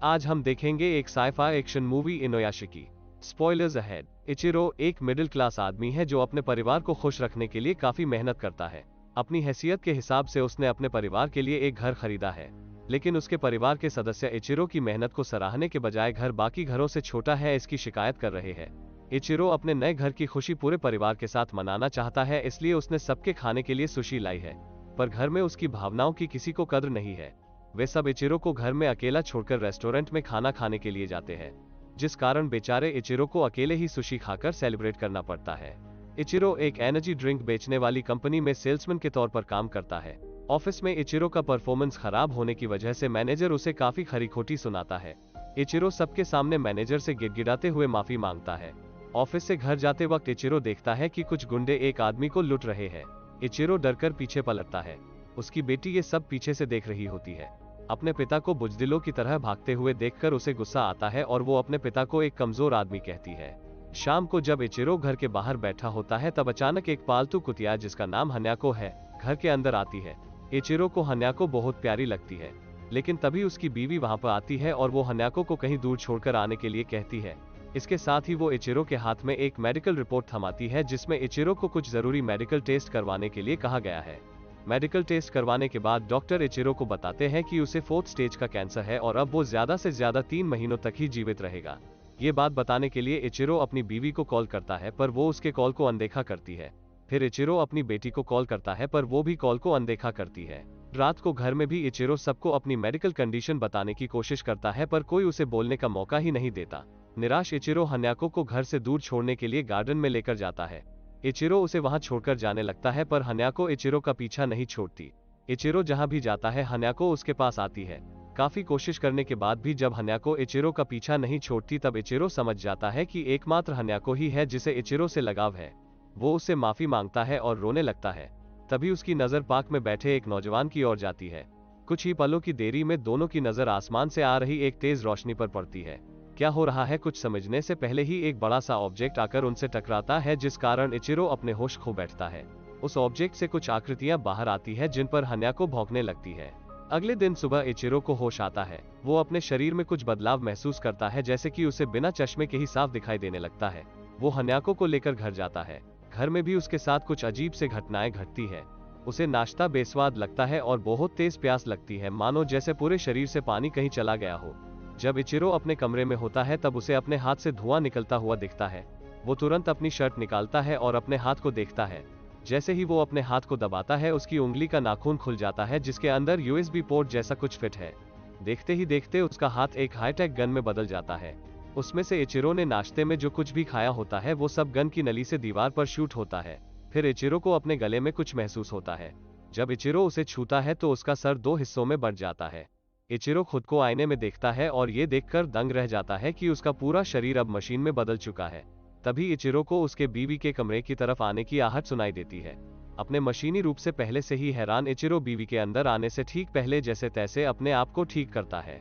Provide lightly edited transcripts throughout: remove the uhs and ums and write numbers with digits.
आज हम देखेंगे एक sci-fi action movie Inuyashiki. Spoilers ahead. Ichiro एक मिडिल क्लास आदमी है जो अपने परिवार को खुश रखने के लिए काफी मेहनत करता है। अपनी हैसियत के हिसाब से उसने अपने परिवार के लिए एक घर खरीदा है, लेकिन उसके परिवार के सदस्य इचिरो की मेहनत को सराहने के बजाय घर बाकी घरों से छोटा है इसकी शिकायत कर रहे हैं। इचिरो अपने नए घर की खुशी पूरे परिवार के साथ मनाना चाहता है, इसलिए उसने सबके खाने के लिए सुशी लाई है, पर घर में उसकी भावनाओं की किसी को कद्र नहीं है। वे सब इचिरो को घर में अकेला छोड़कर रेस्टोरेंट में खाना खाने के लिए जाते हैं, जिस कारण बेचारे इचिरो को अकेले ही सुशी खाकर सेलिब्रेट करना पड़ता है। इचिरो एक एनर्जी ड्रिंक बेचने वाली कंपनी में सेल्समैन के तौर पर काम करता है। ऑफिस में इचिरो का परफॉर्मेंस खराब होने की वजह से मैनेजर उसे काफी खरी-खोटी सुनाता है। इचिरो सबके सामने मैनेजर से गिड़गिड़ाते हुए माफी मांगता है। ऑफिस से घर जाते वक्त इचिरो देखता है कि कुछ गुंडे एक आदमी को लूट रहे हैं। इचिरो डरकर पीछे पलटता है। उसकी बेटी ये सब पीछे से देख रही होती है। अपने पिता को बुज़दिलों की तरह भागते हुए देखकर उसे गुस्सा आता है और वो अपने पिता को एक कमजोर आदमी कहती है। शाम को जब इचिरो घर के बाहर बैठा होता है तब अचानक एक पालतू कुतिया जिसका नाम हन्याको है घर के अंदर आती है। इचिरो को हन्याको बहुत प्यारी लगती है, लेकिन तभी उसकी बीवी वहां पर आती है और वो हन्याको को कहीं दूर छोड़कर आने के लिए कहती है। इसके साथ ही वो इचिरो के हाथ में एक मेडिकल रिपोर्ट थमाती है जिसमें इचिरो को कुछ जरूरी मेडिकल टेस्ट करवाने के लिए कहा गया है। मेडिकल टेस्ट करवाने के बाद डॉक्टर इचिरो को बताते हैं कि उसे 4th स्टेज का कैंसर है और अब वो ज्यादा से ज्यादा 3 महीनों तक ही जीवित रहेगा। ये बात बताने के लिए इचिरो अपनी बीवी को कॉल करता है, पर वो उसके कॉल को अनदेखा करती है। फिर इचिरो अपनी बेटी को कॉल करता है, पर वो भी कॉल को अनदेखा करती है। रात को घर में भी इचिरो सबको अपनी मेडिकल कंडीशन बताने की कोशिश करता है, पर कोई उसे बोलने का मौका ही नहीं देता। निराश इचिरो हन्याको को घर से दूर छोड़ने के लिए गार्डन में लेकर जाता है। इचिरो उसे वहां छोड़कर जाने लगता है, पर हन्याको इचिरो का पीछा नहीं छोड़ती। इचिरो जहां भी जाता है हन्याको उसके पास आती है। काफी कोशिश करने के बाद भी जब हन्याको इचिरो का पीछा नहीं छोड़ती तब इचिरो समझ जाता है कि एकमात्र हन्याको ही है जिसे इचिरो से लगाव है। वो उससे माफी मांगता है और रोने लगता है। तभी उसकी नजर पार्क में बैठे एक नौजवान की ओर जाती है। कुछ ही पलों की देरी में दोनों की नजर आसमान से आ रही एक तेज रोशनी पर पड़ती है। क्या हो रहा है कुछ समझने से पहले ही एक बड़ा सा ऑब्जेक्ट आकर उनसे टकराता है, जिस कारण इचिरो अपने होश खो बैठता है। उस ऑब्जेक्ट से कुछ आकृतियां बाहर आती है जिन पर हन्याको भौंकने लगती है। अगले दिन सुबह इचिरो को होश आता है। वो अपने शरीर में कुछ बदलाव महसूस करता है, जैसे कि उसे बिना चश्मे के ही साफ दिखाई देने लगता है। वो हन्याको को लेकर घर जाता है। घर में भी उसके साथ कुछ अजीब से घटनाएं घटती है। उसे नाश्ता बेस्वाद लगता है और बहुत तेज प्यास लगती है, मानो जैसे पूरे शरीर से पानी कहीं चला गया हो। जब इचिरो अपने कमरे में होता है तब उसे अपने हाथ से धुआं निकलता हुआ दिखता है। वो तुरंत अपनी शर्ट निकालता है और अपने हाथ को देखता है। जैसे ही वो अपने हाथ को दबाता है उसकी उंगली का नाखून खुल जाता है, जिसके अंदर USB पोर्ट जैसा कुछ फिट है। देखते ही देखते उसका हाथ एक हाईटेक गन में बदल जाता है। उसमें से इचिरो ने नाश्ते में जो कुछ भी खाया होता है वो सब गन की नली से दीवार पर शूट होता है। फिर इचिरो को अपने गले में कुछ महसूस होता है। जब इचिरो उसे छूता है तो उसका सर 2 हिस्सों में बंट जाता है। इचिरो खुद को आईने में देखता है और ये देखकर दंग रह जाता है कि उसका पूरा शरीर अब मशीन में बदल चुका है। तभी इचिरो को उसके बीवी के कमरे की तरफ आने की आहट सुनाई देती है। अपने मशीनी रूप से पहले से ही हैरान इचिरो बीवी के अंदर आने से ठीक पहले जैसे तैसे अपने आप को ठीक करता है।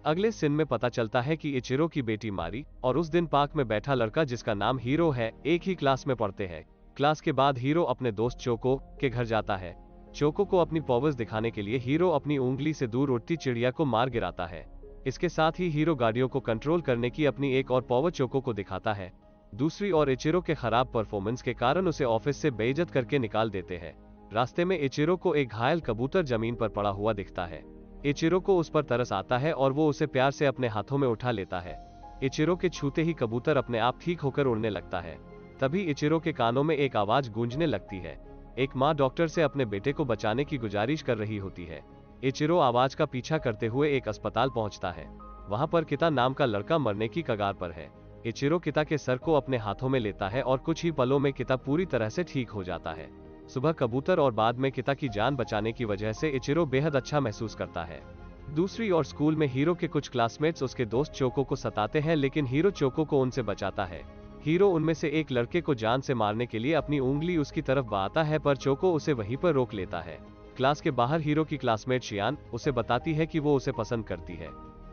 अगले सीन में पता चलता है कि इचिरो की बेटी मारी और उस दिन पार्क में बैठा लड़का जिसका नाम हीरो है एक ही क्लास में पढ़ते हैं। क्लास के बाद हीरो अपने दोस्त चोको के घर जाता है। चोको को अपनी पावर्स दिखाने के लिए हीरो अपनी उंगली से दूर उड़ती चिड़िया को मार गिराता है। इसके साथ ही हीरो गाड़ियों को कंट्रोल करने की अपनी एक और पावर चोको को दिखाता है। दूसरी ओर इचिरो के खराब परफॉर्मेंस के कारण उसे ऑफिस से बेइज्जत करके निकाल देते हैं। रास्ते में इचिरो को एक घायल कबूतर जमीन पर पड़ा हुआ दिखता है। इचिरो को उस पर तरस आता है और वो उसे प्यार से अपने हाथों में उठा लेता है। इचिरो के छूते ही कबूतर अपने आप ठीक होकर उड़ने लगता है। तभी इचिरो के कानों में एक आवाज गूंजने लगती है। एक माँ डॉक्टर से अपने बेटे को बचाने की गुजारिश कर रही होती है। इचिरो आवाज का पीछा करते हुए एक अस्पताल पहुंचता है। वहां पर किता नाम का लड़का मरने की कगार पर है। इचिरो किता के सर को अपने हाथों में लेता है और कुछ ही पलों में किता पूरी तरह से ठीक हो जाता है। सुबह कबूतर और बाद में किता की जान बचाने की वजह से इचिरो बेहद अच्छा महसूस करता है। दूसरी ओर स्कूल में हीरो के कुछ क्लासमेट्स उसके दोस्त चोको को सताते हैं, लेकिन हीरो चोको को उनसे बचाता है। हीरो उनमें से एक लड़के को जान से मारने के लिए अपनी उंगली उसकी तरफ बढ़ाता है, पर चोको उसे वहीं पर रोक लेता है। क्लास के बाहर हीरो की क्लासमेट शियान उसे बताती है कि वो उसे पसंद करती है।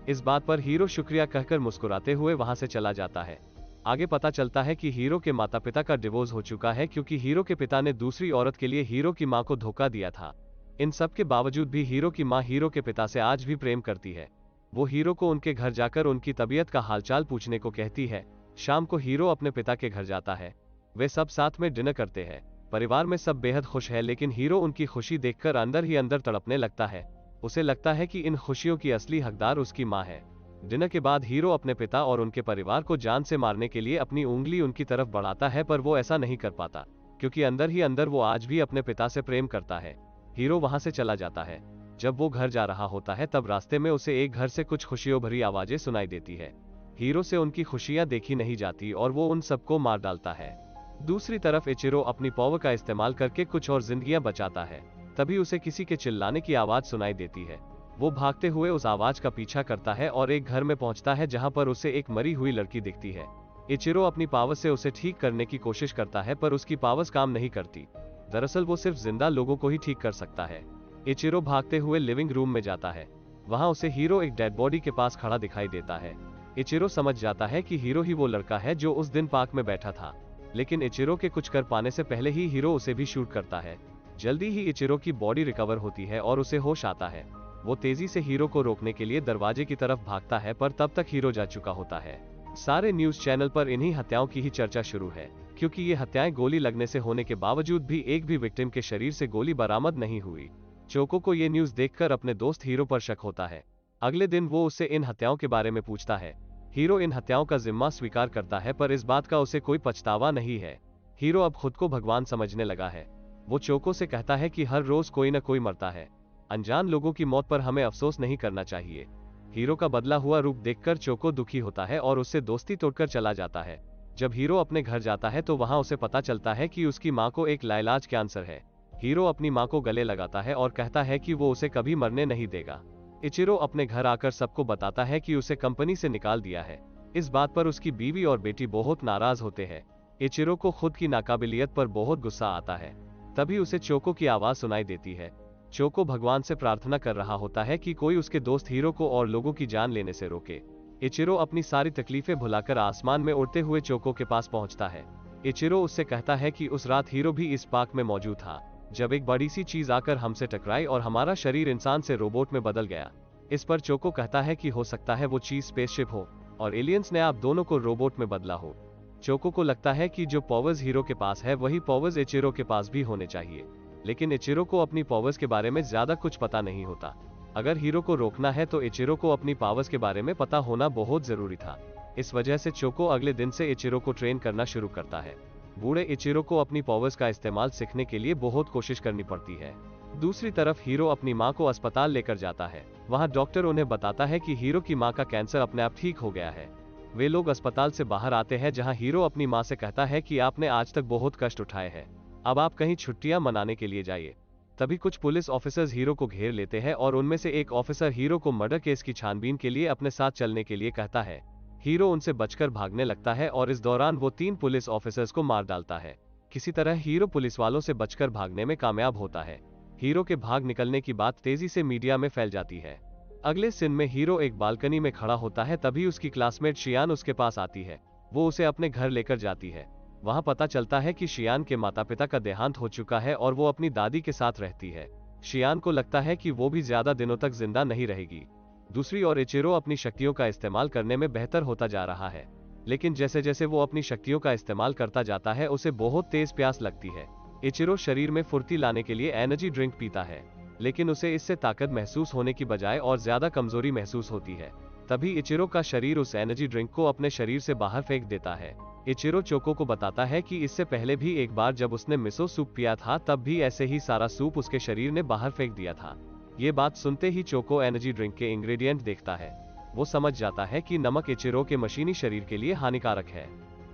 इस बात पर हीरो शुक्रिया कहकर मुस्कुराते हुए वहां से चला जाता है। आगे पता चलता है कि हीरो के माता पिता का डिवोर्स हो चुका है, क्योंकि हीरो के पिता ने दूसरी औरत के लिए हीरो की मां को धोखा दिया था। इन सब के बावजूद भी हीरो की मां हीरो के पिता से आज भी प्रेम करती है। वो हीरो को उनके घर जाकर उनकी तबीयत का हालचाल पूछने को कहती है। शाम को हीरो अपने पिता के घर जाता है। वे सब साथ में डिनर करते हैं। परिवार में सब बेहद खुश है, लेकिन हीरो उनकी खुशी देखकर अंदर ही अंदर तड़पने लगता है। उसे लगता है कि इन खुशियों की असली हकदार उसकी माँ है। डिनर के बाद हीरो अपने पिता और उनके परिवार को जान से मारने के लिए अपनी उंगली उनकी तरफ बढ़ाता है, पर वो ऐसा नहीं कर पाता, क्योंकि अंदर ही अंदर वो आज भी अपने पिता से प्रेम करता है। हीरो वहां से चला जाता है। जब वो घर जा रहा होता है तब रास्ते में उसे एक घर से कुछ खुशियों भरी आवाजें सुनाई देती है। हीरो से उनकी खुशियां देखी नहीं जाती और वो उन सबको मार डालता है। दूसरी तरफ इचिरो अपनी पावर का इस्तेमाल करके कुछ और जिंदगियां बचाता है। तभी उसे किसी के चिल्लाने की आवाज सुनाई देती है। वो भागते हुए उस आवाज का पीछा करता है और एक घर में पहुंचता है जहां पर उसे एक मरी हुई लड़की दिखती है। इचिरो अपनी पावर से उसे ठीक करने की कोशिश करता है, पर उसकी पावर्स काम नहीं करती। दरअसल वो सिर्फ जिंदा लोगों को ही ठीक कर सकता है। इचिरो भागते हुए लिविंग रूम में जाता है। वहां उसे हीरो एक डेड बॉडी के पास खड़ा दिखाई देता है। इचिरो समझ जाता है कि हीरो ही वो लड़का है जो उस दिन पार्क में बैठा था, लेकिन इचिरो के कुछ कर पाने से पहले ही हीरो उसे भी शूट करता है। जल्दी ही इचिरो की बॉडी रिकवर होती है और उसे होश आता है। वो तेजी से हीरो को रोकने के लिए दरवाजे की तरफ भागता है, पर तब तक हीरो जा चुका होता है। सारे न्यूज चैनल पर इन्हीं हत्याओं की ही चर्चा शुरू है, क्योंकि ये हत्याएं गोली लगने से होने के बावजूद भी एक भी विक्टिम के शरीर से गोली बरामद नहीं हुई। चोको को ये न्यूज देखकर अपने दोस्त हीरो पर शक होता है। अगले दिन वो उससे इन हत्याओं के बारे में पूछता है। हीरो इन हत्याओं का जिम्मा स्वीकार करता है, पर इस बात का उसे कोई पछतावा नहीं है। हीरो अब खुद को भगवान समझने लगा है। वो चोको से कहता है कि हर रोज कोई न कोई मरता है। अनजान लोगों की मौत पर हमें अफसोस नहीं करना चाहिए। हीरो का बदला हुआ रूप देखकर चोको दुखी होता है और उससे दोस्ती तोड़कर चला जाता है। जब हीरो अपने घर जाता है तो वहां उसे पता चलता है कि उसकी मां को एक लाइलाज कैंसर है। हीरो अपनी मां को गले लगाता है और कहता है कि वो उसे कभी मरने नहीं देगा। इचिरो अपने घर आकर सबको बताता है कि उसे कंपनी से निकाल दिया है। इस बात पर उसकी बीवी और बेटी बहुत नाराज होते हैं। इचिरो को खुद की नाकाबिलियत पर बहुत गुस्सा आता है। तभी उसे चोको की आवाज सुनाई देती है। चोको भगवान से प्रार्थना कर रहा होता है कि कोई उसके दोस्त हीरो को और लोगों की जान लेने से रोके। इचिरो अपनी सारी तकलीफें भुलाकर आसमान में उड़ते हुए चोको के पास पहुंचता है। इचिरो उससे कहता है कि उस रात हीरो भी इस पार्क में मौजूद था, जब एक बड़ी सी चीज आकर हमसे टकराई और हमारा शरीर इंसान से रोबोट में बदल गया। इस पर चोको कहता है कि हो सकता है वो चीज स्पेसशिप हो और एलियंस ने आप दोनों को रोबोट में बदला हो। चोको को लगता है कि जो पावर्स हीरो के पास है वही पावर्स इचिरो के पास भी होने चाहिए, लेकिन इचिरो को अपनी पावर्स के बारे में ज्यादा कुछ पता नहीं होता। अगर हीरो को रोकना है तो इचिरो को अपनी पावर्स के बारे में पता होना बहुत जरूरी था। इस वजह से चोको अगले दिन से इचिरो को ट्रेन करना शुरू करता है। बूढ़े इचिरो को अपनी पावर्स का इस्तेमाल सीखने के लिए बहुत कोशिश करनी पड़ती है। दूसरी तरफ हीरो अपनी मां को अस्पताल लेकर जाता है। वहां डॉक्टर उन्हें बताता है कि हीरो की मां का कैंसर अपने आप ठीक हो गया है। वे लोग अस्पताल से बाहर आते हैं, जहां हीरो अपनी मां से कहता है कि आपने आज तक बहुत कष्ट उठाए हैं, अब आप कहीं छुट्टियां मनाने के लिए जाइए। तभी कुछ पुलिस ऑफिसर्स हीरो को घेर लेते हैं और उनमें से एक ऑफिसर हीरो को मर्डर केस की छानबीन के लिए अपने साथ चलने के लिए कहता है। हीरो उनसे बचकर भागने लगता है और इस दौरान वो 3 पुलिस ऑफिसर्स को मार डालता है। किसी तरह हीरो पुलिस वालों से बचकर भागने में कामयाब होता है। हीरो के भाग निकलने की बात तेजी से मीडिया में फैल जाती है। अगले सीन में हीरो एक बालकनी में खड़ा होता है, तभी उसकी क्लासमेट शियान उसके पास आती है। वो उसे अपने घर लेकर जाती है। वहां पता चलता है कि शियान के माता पिता का देहांत हो चुका है और वो अपनी दादी के साथ रहती है। शियान को लगता है कि वो भी ज्यादा दिनों तक जिंदा नहीं रहेगी। दूसरी ओर इचिरो अपनी शक्तियों का इस्तेमाल करने में बेहतर होता जा रहा है, लेकिन जैसे जैसे वो अपनी शक्तियों का इस्तेमाल करता जाता है उसे बहुत तेज प्यास लगती है। इचिरो शरीर में फुर्ती लाने के लिए एनर्जी ड्रिंक पीता है, लेकिन उसे इससे ताकत महसूस होने की बजाय और ज्यादा कमजोरी महसूस होती है। तभी इचिरो का शरीर उस एनर्जी ड्रिंक को अपने शरीर से बाहर फेंक देता है। इचिरो चोको को बताता है कि इससे पहले भी एक बार जब उसने मिसो सूप पिया था तब भी ऐसे ही सारा सूप उसके शरीर ने बाहर फेंक दिया था। ये बात सुनते ही चोको एनर्जी ड्रिंक के इंग्रेडिएंट देखता है। वो समझ जाता है कि नमक इचिरो के मशीनी शरीर के लिए हानिकारक है।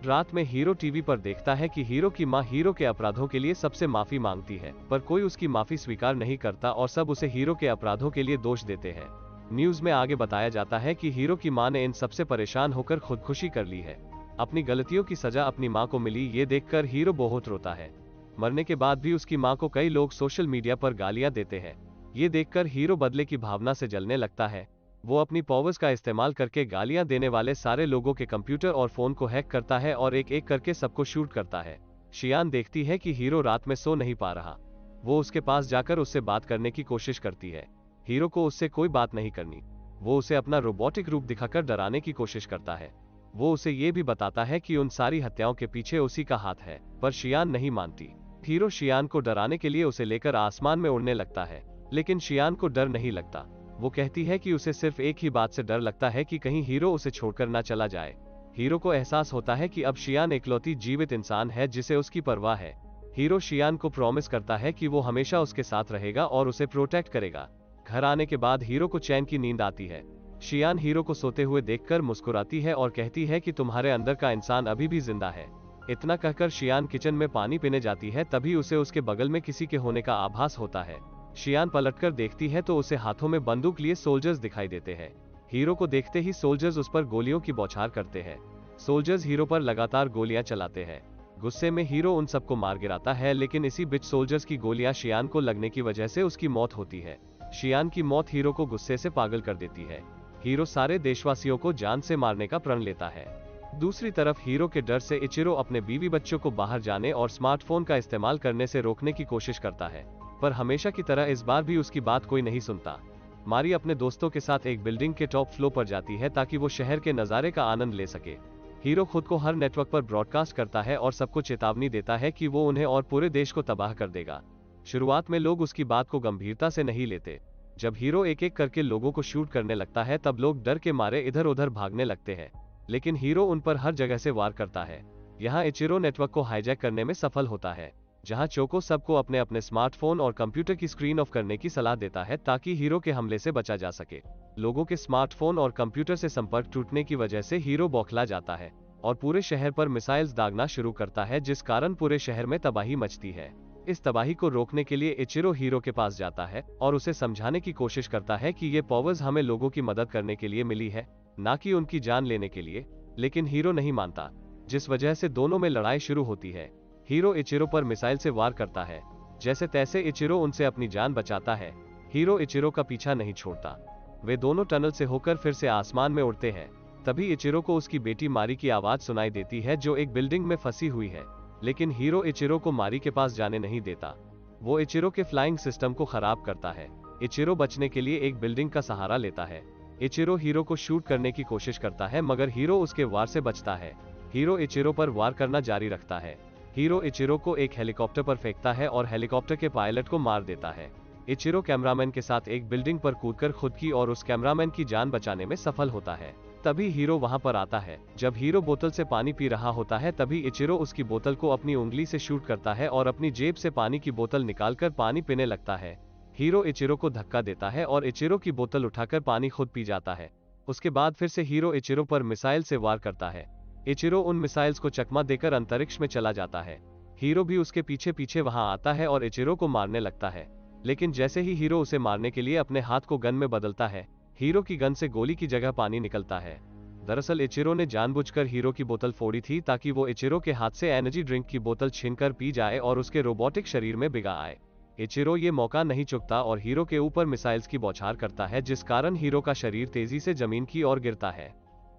रात में हीरो टीवी पर देखता है कि हीरो की मां हीरो के अपराधों के लिए सबसे माफी मांगती है, पर कोई उसकी माफी स्वीकार नहीं करता और सब उसे हीरो के अपराधों के लिए दोष देते हैं। न्यूज में आगे बताया जाता है कि हीरो की मां ने इन सबसे परेशान होकर खुदकुशी कर ली है। अपनी गलतियों की सजा अपनी मां को मिली, ये देखकर हीरो बहुत रोता है। मरने के बाद भी उसकी मां को कई लोग सोशल मीडिया पर गालियां देते हैं। ये देखकर हीरो बदले की भावना से जलने लगता है। वो अपनी पावर्स का इस्तेमाल करके गालियां देने वाले सारे लोगों के कंप्यूटर और फोन को हैक करता है और एक एक करके सबको शूट करता है। शियान देखती है कि हीरो रात में सो नहीं पा रहा। वो उसके पास जाकर उससे बात करने की कोशिश करती है। हीरो को उससे कोई बात नहीं करनी। वो उसे अपना रोबोटिक रूप दिखाकर डराने की कोशिश करता है। वो उसे ये भी बताता है कि उन सारी हत्याओं के पीछे उसी का हाथ है, पर शियान नहीं मानती। हीरो शियान को डराने के लिए उसे लेकर आसमान में उड़ने लगता है, लेकिन शियान को डर नहीं लगता। वो कहती है कि उसे सिर्फ एक ही बात से डर लगता है कि कहीं हीरो उसे छोड़कर ना चला जाए। हीरो को एहसास होता है कि अब शियान इकलौती जीवित इंसान है जिसे उसकी परवाह है। हीरो शियान को प्रॉमिस करता है कि वो हमेशा उसके साथ रहेगा और उसे प्रोटेक्ट करेगा। घर आने के बाद हीरो को चैन की नींद आती है। शियान हीरो को सोते हुए देखकर मुस्कुराती है और कहती है कि तुम्हारे अंदर का इंसान अभी भी जिंदा है। इतना कहकर शियान किचन में पानी पीने जाती है, तभी उसे उसके बगल में किसी के होने का आभास होता है। शियान पलटकर देखती है तो उसे हाथों में बंदूक लिए सोल्जर्स दिखाई देते हैं। हीरो को देखते ही सोल्जर्स उस पर गोलियों की बौछार करते हैं। सोल्जर्स हीरो पर लगातार गोलियां चलाते हैं। गुस्से में हीरो उन सबको मार गिराता है, लेकिन इसी बीच सोल्जर्स की गोलियां शियान को लगने की वजह से उसकी मौत होती है। शियान की मौत हीरो को गुस्से से पागल कर देती है। हीरो सारे देशवासियों को जान से मारने का प्रण लेता है। दूसरी तरफ हीरो के डर से इचिरो अपने बीवी बच्चों को बाहर जाने और स्मार्टफोन का इस्तेमाल करने से रोकने की कोशिश करता है, पर हमेशा की तरह इस बार भी उसकी बात कोई नहीं सुनता। मारी अपने दोस्तों के साथ एक बिल्डिंग के टॉप फ्लोर पर जाती है ताकि वो शहर के नज़ारे का आनंद ले सके। हीरो खुद को हर नेटवर्क पर ब्रॉडकास्ट करता है और सबको चेतावनी देता है कि वो उन्हें और पूरे देश को तबाह कर देगा। शुरुआत में लोग उसकी बात को गंभीरता से नहीं लेते। जब हीरो एक एक करके लोगों को शूट करने लगता है तब लोग डर के मारे इधर उधर भागने लगते हैं, लेकिन हीरो उन पर हर जगह से वार करता है। यहाँ इचिरो नेटवर्क को हाईजैक करने में सफल होता है, जहाँ चोको सबको अपने अपने स्मार्टफोन और कंप्यूटर की स्क्रीन ऑफ करने की सलाह देता है ताकि हीरो के हमले से बचा जा सके। लोगों के स्मार्टफोन और कंप्यूटर से संपर्क टूटने की वजह से हीरो बौखला जाता है और पूरे शहर पर मिसाइल्स दागना शुरू करता है, जिस कारण पूरे शहर में तबाही मचती है। इस तबाही को रोकने के लिए इचिरो हीरो के पास जाता है और उसे समझाने की कोशिश करता है कि ये पावर्स हमें लोगों की मदद करने के लिए मिली है, ना कि उनकी जान लेने के लिए। लेकिन हीरो नहीं मानता, जिस वजह से दोनों में लड़ाई शुरू होती है। हीरो इचिरो पर मिसाइल से वार करता है। जैसे तैसे इचिरो उनसे अपनी जान बचाता है। हीरो इचिरो का पीछा नहीं छोड़ता। वे दोनों टनल से होकर फिर से आसमान में उड़ते हैं। तभी इचिरो को उसकी बेटी मारी की आवाज सुनाई देती है, जो एक बिल्डिंग में फंसी हुई है। लेकिन हीरो इचिरो को मारी के पास जाने नहीं देता। वो इचिरो के फ्लाइंग सिस्टम को खराब करता है। इचिरो बचने के लिए एक बिल्डिंग का सहारा लेता है। इचिरो हीरो को शूट करने की कोशिश करता है, मगर हीरो उसके वार से बचता है। हीरो इचिरो पर वार करना जारी रखता है। हीरो इचिरो को एक हेलीकॉप्टर पर फेंकता है और हेलीकॉप्टर के पायलट को मार देता है। इचिरो कैमरामैन के साथ एक बिल्डिंग पर कूदकर खुद की और उस कैमरामैन की जान बचाने में सफल होता है। तभी हीरो वहां पर आता है। जब हीरो बोतल से पानी पी रहा होता है तभी इचिरो उसकी बोतल को अपनी उंगली से शूट करता है और अपनी जेब से पानी की बोतल निकालकर पानी पीने लगता है। हीरो इचिरो को धक्का देता है और इचिरो की बोतल उठाकर पानी खुद पी जाता है। उसके बाद फिर से हीरो इचिरो पर मिसाइल से वार करता है। इचिरो उन मिसाइल्स को चकमा देकर अंतरिक्ष में चला जाता है। हीरो भी उसके पीछे पीछे वहां आता है और इचिरो को मारने लगता है, लेकिन जैसे ही हीरो उसे मारने के लिए अपने हाथ को गन में बदलता है, हीरो की गन से गोली की जगह पानी निकलता है। दरअसल इचिरो ने जानबूझकर हीरो की बोतल फोड़ी थी ताकि वो इचिरो के हाथ से एनर्जी ड्रिंक की बोतल छीनकर पी जाए और उसके रोबोटिक शरीर में बिगा आए। इचिरो ये मौका नहीं चुकता और हीरो के ऊपर मिसाइल्स की बौछार करता है, जिस कारण हीरो का शरीर तेजी से जमीन की ओर गिरता है।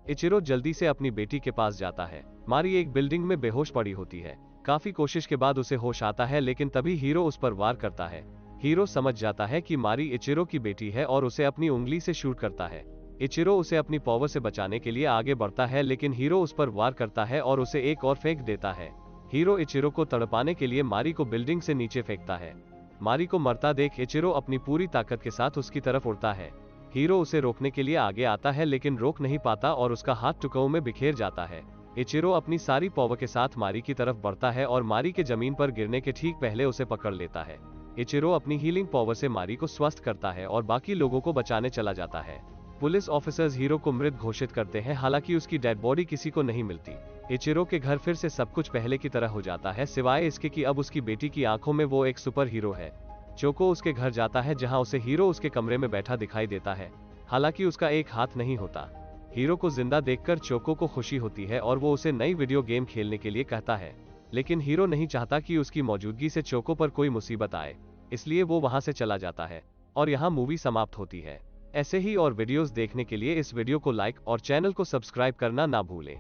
इचिरो जल्दी से अपनी बेटी के पास जाता है। मारी एक बिल्डिंग में बेहोश पड़ी होती है। काफी कोशिश के बाद उसे होश आता है, लेकिन तभी हीरो उस पर वार करता है। हीरो समझ जाता है कि मारी इचिरो की बेटी है और उसे अपनी उंगली से शूट करता है। इचिरो उसे अपनी पावर से बचाने के लिए आगे बढ़ता है, लेकिन हीरो उस पर वार करता है और उसे एक और फेंक देता है। हीरो इचिरो को तड़पाने के लिए मारी को बिल्डिंग से नीचे फेंकता है। मारी को मरता देख इचिरो अपनी पूरी ताकत के साथ उसकी तरफ उड़ता है। हीरो उसे रोकने के लिए आगे आता है, लेकिन रोक नहीं पाता और उसका हाथ टुकड़ों में बिखेर जाता है। इचिरो अपनी सारी पावर के साथ मारी की तरफ बढ़ता है और मारी के जमीन पर गिरने के ठीक पहले उसे पकड़ लेता है। इचिरो अपनी हीलिंग पावर से मारी को स्वस्थ करता है और बाकी लोगों को बचाने चला जाता है। पुलिस ऑफिसर्स हीरो को मृत घोषित करते हैं, हालांकि उसकी डेड बॉडी किसी को नहीं मिलती। इचिरो के घर फिर से सब कुछ पहले की तरह हो जाता है, सिवाय इसके कि अब उसकी बेटी की आंखों में वो एक सुपर हीरो है। चोको उसके घर जाता है, जहां उसे हीरो उसके कमरे में बैठा दिखाई देता है, हालांकि उसका एक हाथ नहीं होता। हीरो को जिंदा देखकर चोको को खुशी होती है और वो उसे नई वीडियो गेम खेलने के लिए कहता है, लेकिन हीरो नहीं चाहता कि उसकी मौजूदगी से चोको पर कोई मुसीबत आए, इसलिए वो वहां से चला जाता है। और यहाँ मूवी समाप्त होती है। ऐसे ही और वीडियोस देखने के लिए इस वीडियो को लाइक और चैनल को सब्सक्राइब करना ना भूलें।